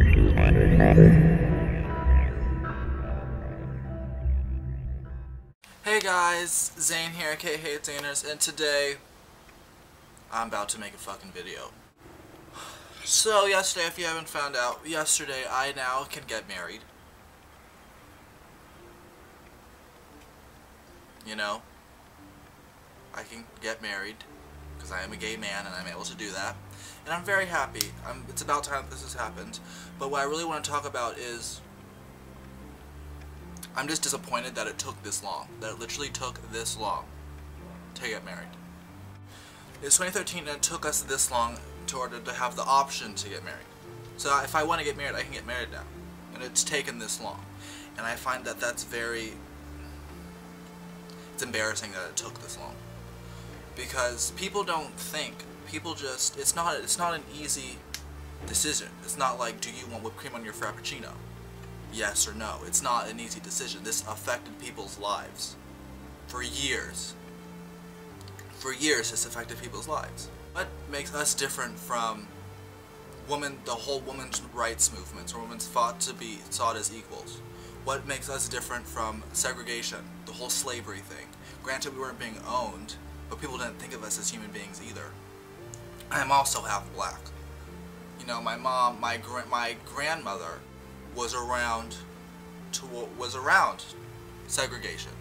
Hey guys, Zane here, aka heyitszaners, and today I'm about to make a fucking video. So yesterday, if you haven't found out, yesterday I now can get married. You know, I can get married because I am a gay man and I'm able to do that. And I'm very happy. It's about time this has happened. But what I really want to talk about is I'm just disappointed that it took this long. That it literally took this long to get married. It's 2013 and it took us this long in order to have the option to get married. So if I want to get married, I can get married now. And it's taken this long. And I find that that's it's embarrassing that it took this long. Because people don't think. People just, it's not an easy decision. It's not like, do you want whipped cream on your frappuccino? Yes or no. It's not an easy decision. This affected people's lives. For years. For years this affected people's lives. What makes us different from the whole women's rights movements, or women's fought to be sought as equals? What makes us different from segregation, the whole slavery thing? Granted, we weren't being owned, but people didn't think of us as human beings either. I'm also half black. You know, my mom, my grandmother was around segregation.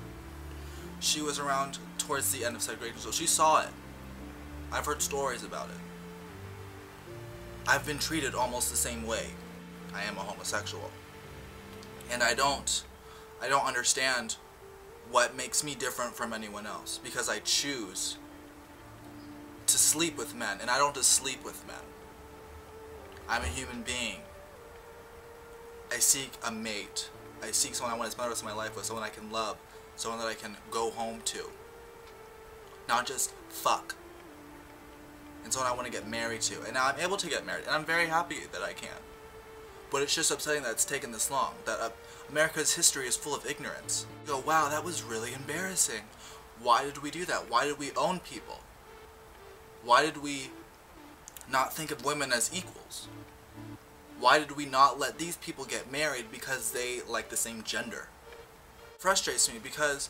She was around towards the end of segregation, so she saw it. I've heard stories about it. I've been treated almost the same way. I am a homosexual. And I don't understand what makes me different from anyone else, because I choose to sleep with men, and I don't just sleep with men. I'm a human being. I seek a mate. I seek someone I want to spend the rest of my life with, someone I can love, someone that I can go home to. Not just fuck. And someone I want to get married to. And now I'm able to get married, and I'm very happy that I can. But it's just upsetting that it's taken this long, that America's history is full of ignorance. You go, wow, that was really embarrassing. Why did we do that? Why did we own people? Why did we not think of women as equals? Why did we not let these people get married because they like the same gender? It frustrates me because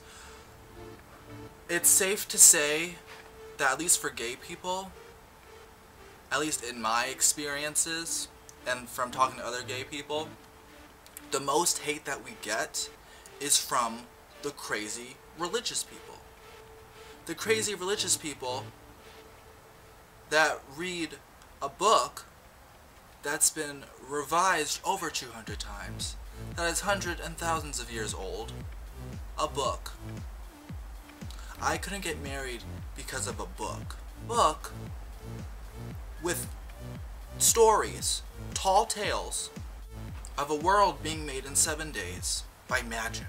it's safe to say that, at least for gay people, at least in my experiences, and from talking to other gay people, the most hate that we get is from the crazy religious people. The crazy religious people that read a book that's been revised over 200 times, that is hundreds and thousands of years old, a book. I couldn't get married because of a book. Book with stories, tall tales, of a world being made in 7 days by magic.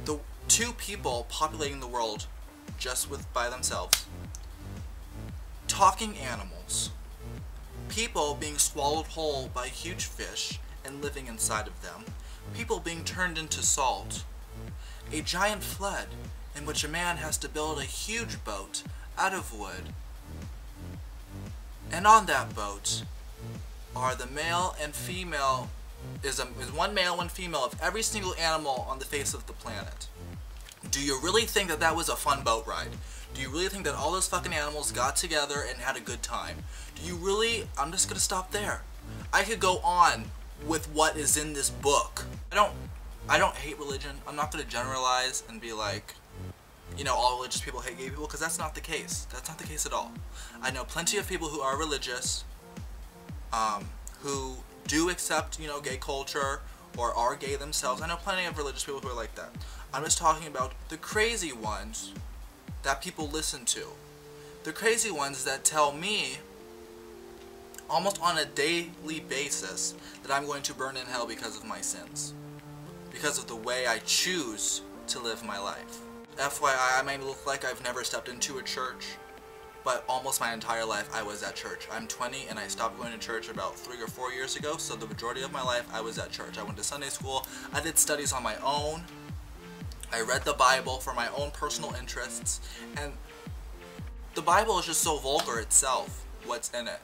The two people populating the world just by themselves. Talking animals. People being swallowed whole by huge fish and living inside of them. People being turned into salt. A giant flood in which a man has to build a huge boat out of wood. And on that boat are the male and female, is one male, one female of every single animal on the face of the planet. Do you really think that that was a fun boat ride? Do you really think that all those fucking animals got together and had a good time? Do you really? I'm just gonna stop there. I could go on with what is in this book. I don't hate religion. I'm not gonna generalize and be like, you know, all religious people hate gay people, because that's not the case. That's not the case at all. I know plenty of people who are religious, who do accept, you know, gay culture, or are gay themselves. I know plenty of religious people who are like that. I'm just talking about the crazy ones that people listen to. The crazy ones that tell me, almost on a daily basis, that I'm going to burn in hell because of my sins. Because of the way I choose to live my life. FYI, I may look like I've never stepped into a church, but almost my entire life I was at church. I'm 20 and I stopped going to church about 3 or 4 years ago, so the majority of my life I was at church. I went to Sunday school, I did studies on my own, I read the Bible for my own personal interests, and the Bible is just so vulgar itself, what's in it.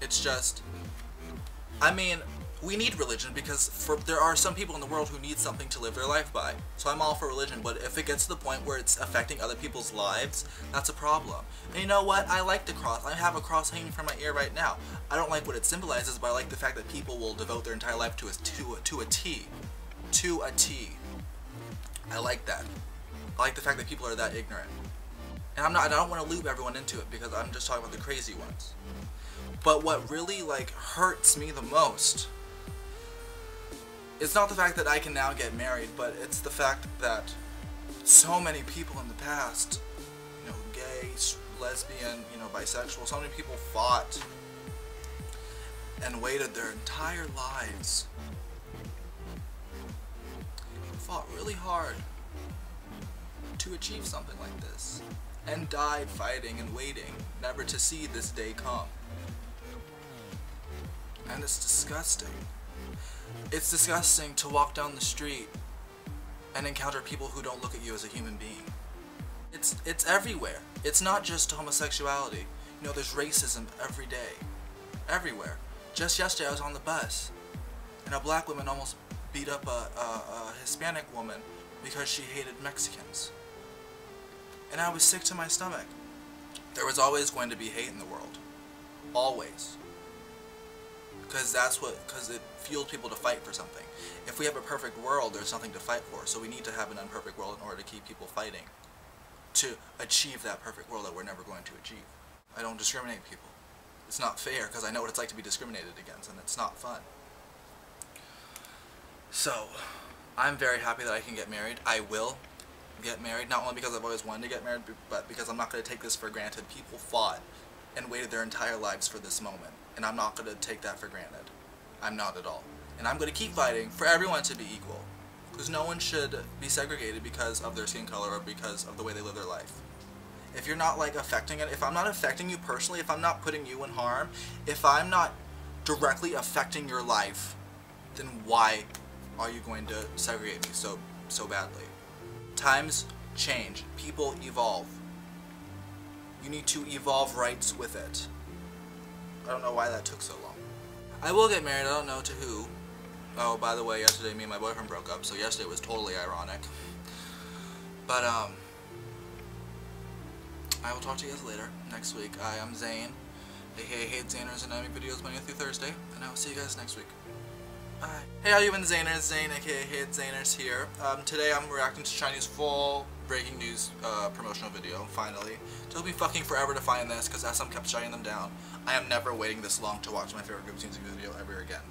It's just, I mean, we need religion because there are some people in the world who need something to live their life by. So I'm all for religion, but if it gets to the point where it's affecting other people's lives, that's a problem. And you know what? I like the cross. I have a cross hanging from my ear right now. I don't like what it symbolizes, but I like the fact that people will devote their entire life to a T. To a T. I like that. I like the fact that people are that ignorant. And I don't want to loop everyone into it because I'm just talking about the crazy ones. But what really, like, hurts me the most, it's not the fact that I can now get married, but it's the fact that so many people in the past, you know, gay, lesbian, you know, bisexual, so many people fought and waited their entire lives, fought really hard to achieve something like this, and died fighting and waiting, never to see this day come. And it's disgusting. It's disgusting to walk down the street and encounter people who don't look at you as a human being. It's everywhere. It's not just homosexuality. You know, there's racism every day. Everywhere. Just yesterday I was on the bus and a black woman almost beat up a Hispanic woman because she hated Mexicans. And I was sick to my stomach. There was always going to be hate in the world. Always. Because it fuels people to fight for something. If we have a perfect world, there's nothing to fight for. So we need to have an imperfect world in order to keep people fighting to achieve that perfect world that we're never going to achieve. I don't discriminate people. It's not fair because I know what it's like to be discriminated against, and it's not fun. So, I'm very happy that I can get married. I will get married, not only because I've always wanted to get married, but because I'm not going to take this for granted. People fought and waited their entire lives for this moment. And I'm not going to take that for granted. I'm not at all. And I'm going to keep fighting for everyone to be equal. Because no one should be segregated because of their skin color or because of the way they live their life. If you're not, like, affecting it, if I'm not affecting you personally, if I'm not putting you in harm, if I'm not directly affecting your life, then why are you going to segregate me so badly? Times change. People evolve. You need to evolve rights with it. I don't know why that took so long. I will get married, I don't know to who. Oh, by the way, yesterday me and my boyfriend broke up, so yesterday was totally ironic. But, I will talk to you guys later, next week. I am Zane, aka heyitszaners, and I make videos Monday through Thursday, and I will see you guys next week. Bye. Hey, how you been, Zaners? Zane, aka heyitszaners here. Today I'm reacting to Chinese full breaking news promotional video, finally. It took me fucking forever to find this, because SM kept shutting them down. I am never waiting this long to watch my favorite group's music video ever again.